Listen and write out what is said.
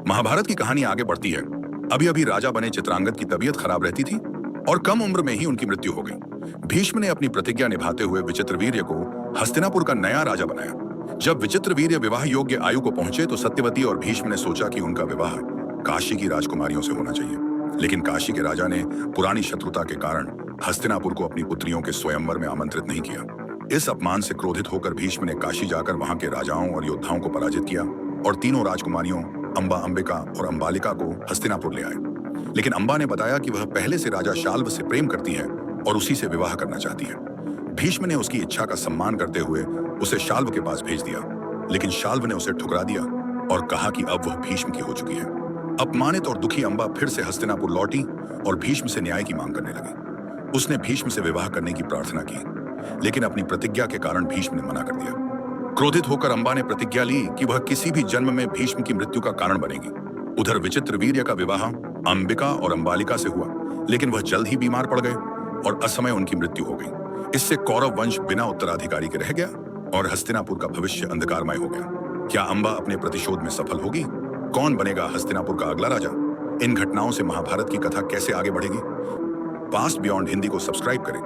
महाभारत की कहानी आगे बढ़ती है। अभी अभी राजा बने चित्रांगद की तबीयत खराब रहती थी और कम उम्र में ही उनकी मृत्यु हो गई। भीष्म ने अपनी प्रतिज्ञा निभाते हुए विचित्रवीर्य को हस्तिनापुर का नया राजा बनाया। जब विचित्रवीर्य विवाह योग्य आयु को पहुंचे तो सत्यवती और भीष्म ने सोचा कि उनका विवाह काशी की राजकुमारियों से होना चाहिए। लेकिन काशी के राजा ने पुरानी शत्रुता के कारण हस्तिनापुर को अपनी पुत्रियों के स्वयंवर में आमंत्रित नहीं किया। इस अपमान से क्रोधित होकर भीष्म ने काशी जाकर वहां के राजाओं और योद्धाओं को पराजित किया और तीनों राजकुमारियों अंबा, अंबिका और अंबालिका को हस्तिनापुर ले आए। लेकिन अंबा ने बताया कि वह पहले से राजा शाल्व से प्रेम करती है और उसी से विवाह करना चाहती है। भीष्म ने उसकी इच्छा का सम्मान करते हुए उसे शाल्व के पास भेज दिया, लेकिन शाल्व ने उसे ठुकरा दिया और कहा कि अब वह भीष्म की हो चुकी है। अपमानित और दुखी अंबा फिर से हस्तिनापुर लौटी और भीष्म से न्याय की मांग करने लगी। उसने भीष्म से विवाह करने की प्रार्थना की, लेकिन अपनी प्रतिज्ञा के कारण भीष्म ने मना कर दिया। क्रोधित होकर अंबा ने प्रतिज्ञा ली कि वह किसी भी जन्म में भीष्म की मृत्यु का कारण बनेगी। उधर विचित्रवीर्य का विवाह अंबिका और अंबालिका से हुआ, लेकिन वह जल्द ही बीमार पड़ गए और असमय उनकी मृत्यु हो गई। इससे कौरव वंश बिना उत्तराधिकारी के रह गया और हस्तिनापुर का भविष्य अंधकारमय हो गया। क्या अंबा अपने प्रतिशोध में सफल होगी? कौन बनेगा हस्तिनापुर का अगला राजा? इन घटनाओं से महाभारत की कथा कैसे आगे बढ़ेगी? पास्ट बियॉन्ड हिंदी को सब्सक्राइब करें